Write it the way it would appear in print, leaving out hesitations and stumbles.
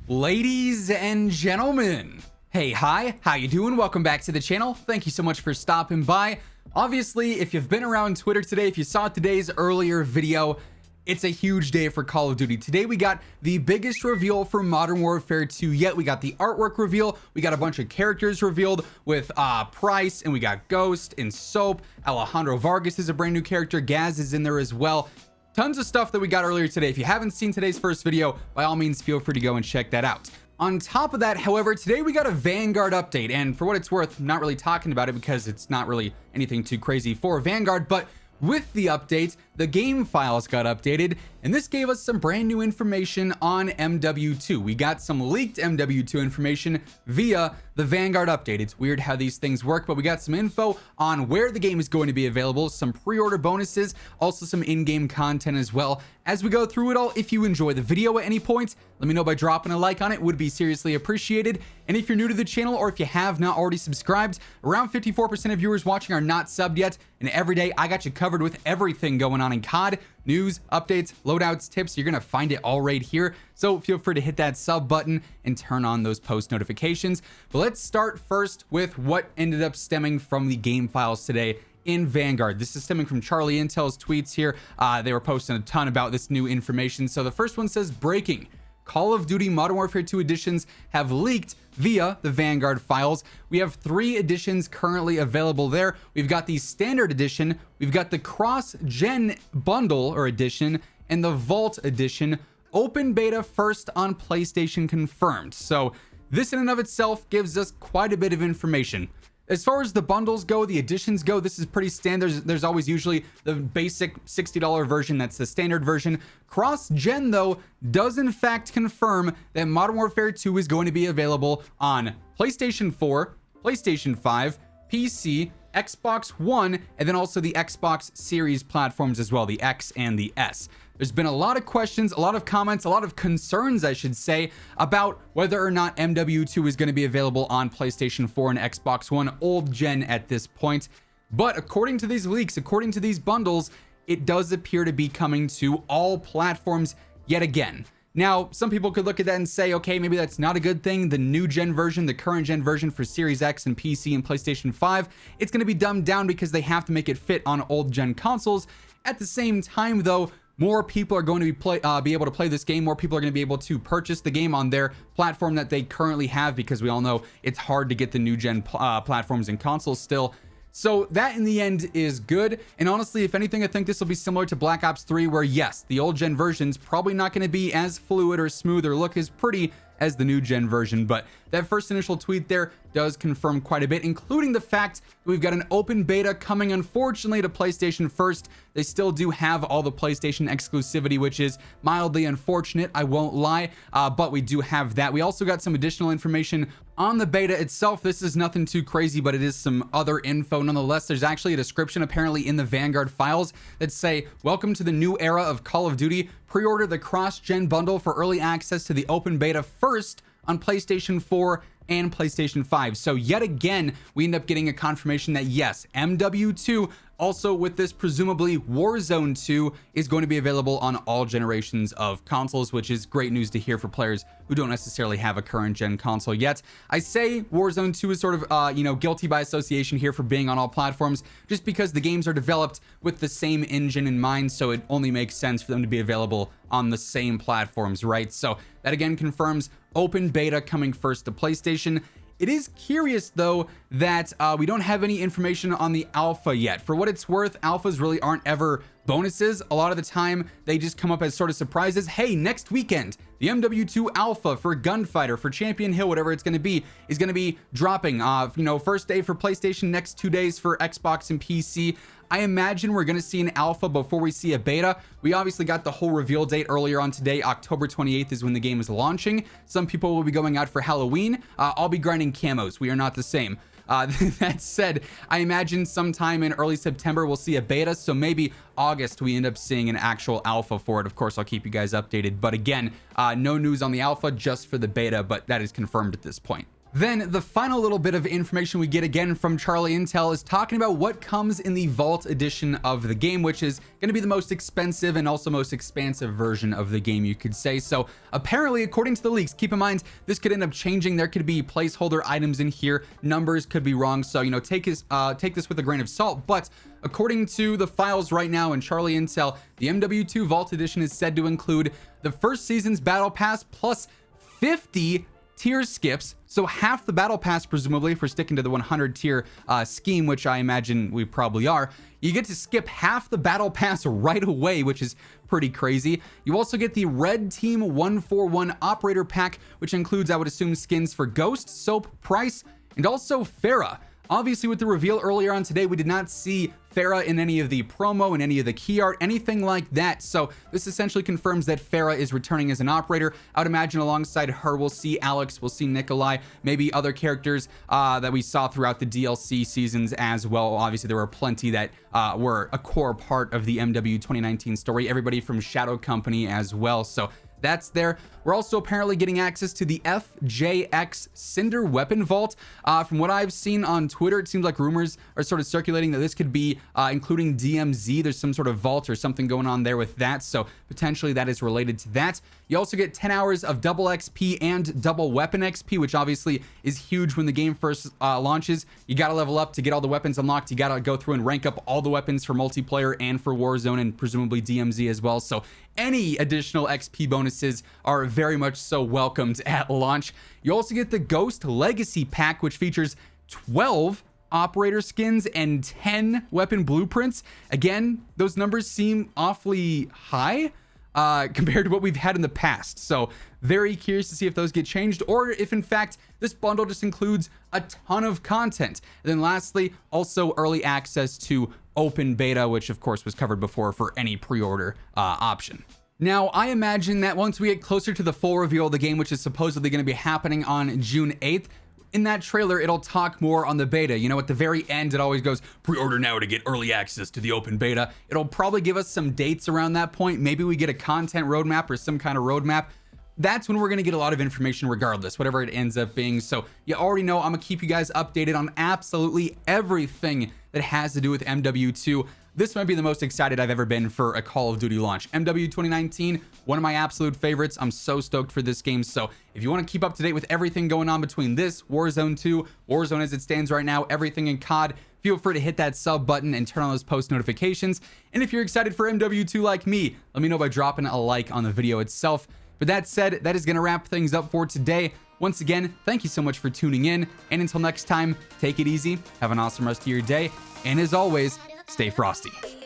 Ladies and gentlemen, hey, hi, how you doing? Welcome back to the channel. Thank you so much for stopping by. Obviously, if you've been around Twitter today, if you saw today's earlier video, it's a huge day for Call of Duty. Today we got the biggest reveal for Modern Warfare 2 yet. We got the artwork reveal, we got a bunch of characters revealed with Price, and we got Ghost and Soap. Alejandro Vargas is a brand new character, Gaz is in there as well. Tons of stuff that we got earlier today. If you haven't seen today's first video, by all means feel free to go and check that out. On top of that, however, today we got a Vanguard update, and for what it's worth, I'm not really talking about it because it's not really anything too crazy for Vanguard, but with the update, the game files got updated, and this gave us some brand new information on MW2. We got some leaked MW2 information via the Vanguard update. It's weird how these things work, but we got some info on where the game is going to be available, some pre-order bonuses, also some in-game content as well. As we go through it all, if you enjoy the video at any point, let me know by dropping a like on it. Would be seriously appreciated. And if you're new to the channel, or if you have not already subscribed, around 54% of viewers watching are not subbed yet, and every day I got you covered with everything going on in COD, news, updates, loadouts, tips. You're gonna find it all right here, so feel free to hit that sub button and turn on those post notifications. But let's start first with what ended up stemming from the game files today in Vanguard. This is stemming from Charlie Intel's tweets here. They were posting a ton about this new information. So the first one says, breaking: Call of Duty Modern Warfare 2 editions have leaked via the Vanguard files. We have 3 editions currently available there. We've got the standard edition, we've got the CrossGen bundle or edition, and the Vault edition. Open beta first on PlayStation confirmed. So this in and of itself gives us quite a bit of information. As far as the bundles go, the editions go, this is pretty standard. There's always usually the basic $60 version, that's the standard version. CrossGen, though, does in fact confirm that Modern Warfare 2 is going to be available on PlayStation 4, PlayStation 5, PC, Xbox One, and then also the Xbox Series platforms as well, the X and the S. There's been a lot of questions, a lot of comments, a lot of concerns, I should say, about whether or not MW2 is going to be available on PlayStation 4 and Xbox One, old gen at this point. But according to these leaks, according to these bundles, it does appear to be coming to all platforms yet again. Now, some people could look at that and say, okay, maybe that's not a good thing. The new gen version, the current gen version for Series X and PC and PlayStation 5, it's going to be dumbed down because they have to make it fit on old gen consoles. At the same time, though, more people are going to be able to play this game. More people are going to be able to purchase the game on their platform that they currently have, because we all know it's hard to get the new gen platforms and consoles still. So that in the end is good. And honestly, if anything, I think this will be similar to Black Ops 3, where yes, the old gen version's probably not going to be as fluid or smooth or look as pretty as the new gen version, but that first initial tweet there does confirm quite a bit, including the fact that we've got an open beta coming, unfortunately, to PlayStation first. They still do have all the PlayStation exclusivity, which is mildly unfortunate, I won't lie, but we do have that. We also got some additional information on the beta itself. This is nothing too crazy, but it is some other info nonetheless. There's actually a description apparently in the Vanguard files that say, welcome to the new era of Call of Duty. Pre-order the cross-gen bundle for early access to the open beta first on PlayStation 4 and PlayStation 5. So yet again, we end up getting a confirmation that yes, MW2, also with this presumably Warzone 2, is going to be available on all generations of consoles, which is great news to hear for players who don't necessarily have a current gen console yet. I say Warzone 2 is sort of, guilty by association here for being on all platforms, just because the games are developed with the same engine in mind, so it only makes sense for them to be available on the same platforms, right? So that again confirms open beta coming first to PlayStation. It is curious, though, that we don't have any information on the alpha yet. For what it's worth, alphas really aren't ever bonuses. A lot of the time, they just come up as sort of surprises. Hey, next weekend, the MW2 alpha for Gunfighter, for Champion Hill, whatever it's going to be, is going to be dropping. First day for PlayStation, next 2 days for Xbox and PC. I imagine we're going to see an alpha before we see a beta. We obviously got the whole reveal date earlier on today. October 28th is when the game is launching. Some people will be going out for Halloween. I'll be grinding camos. We are not the same. That said, I imagine sometime in early September we'll see a beta, so maybe August we end up seeing an actual alpha for it. Of course, I'll keep you guys updated, but again, no news on the alpha, just for the beta, but that is confirmed at this point. Then the final little bit of information we get again from Charlie Intel is talking about what comes in the Vault edition of the game, which is going to be the most expensive and also most expansive version of the game, you could say. So apparently, according to the leaks, keep in mind, this could end up changing. There could be placeholder items in here. Numbers could be wrong. So, take this with a grain of salt. But according to the files right now in Charlie Intel, the MW2 Vault edition is said to include the first season's battle pass plus 50 tier skips, so half the battle pass, presumably, if we're sticking to the 100 tier scheme, which I imagine we probably are. You get to skip half the battle pass right away, which is pretty crazy. You also get the Red Team 141 Operator Pack, which includes, I would assume, skins for Ghost, Soap, Price, and also Farah. Obviously, with the reveal earlier on today, we did not see Farah in any of the promo and any of the key art, anything like that. So this essentially confirms that Farah is returning as an operator. I would imagine alongside her, we'll see Alex, we'll see Nikolai, maybe other characters that we saw throughout the DLC seasons as well. Obviously, there were plenty that were a core part of the MW 2019 story. Everybody from Shadow Company as well. So that's there. We're also apparently getting access to the FJX Cinder Weapon Vault. From what I've seen on Twitter, it seems like rumors are sort of circulating that this could be including DMZ. There's some sort of vault or something going on there with that. So potentially that is related to that. You also get 10 hours of double XP and double weapon XP, which obviously is huge when the game first launches. You got to level up to get all the weapons unlocked. You got to go through and rank up all the weapons for multiplayer and for Warzone and presumably DMZ as well. So any additional XP bonuses are very much so welcomed at launch. You also get the Ghost Legacy Pack, which features 12 operator skins and 10 weapon blueprints. Again, those numbers seem awfully high compared to what we've had in the past. So very curious to see if those get changed or if in fact this bundle just includes a ton of content. And then lastly, also early access to open beta, which of course was covered before for any pre-order option. Now, I imagine that once we get closer to the full reveal of the game, which is supposedly going to be happening on June 8th, in that trailer, it'll talk more on the beta. At the very end, it always goes, pre-order now to get early access to the open beta. It'll probably give us some dates around that point. Maybe we get a content roadmap or some kind of roadmap. That's when we're going to get a lot of information regardless, whatever it ends up being. So you already know I'm going to keep you guys updated on absolutely everything that has to do with MW2. This might be the most excited I've ever been for a Call of Duty launch. MW 2019, one of my absolute favorites. I'm so stoked for this game. So if you want to keep up to date with everything going on between this, Warzone 2, Warzone as it stands right now, everything in COD, feel free to hit that sub button and turn on those post notifications. And if you're excited for MW2 like me, let me know by dropping a like on the video itself. But that said, that is going to wrap things up for today. Once again, thank you so much for tuning in. And until next time, take it easy, have an awesome rest of your day. And as always, stay frosty.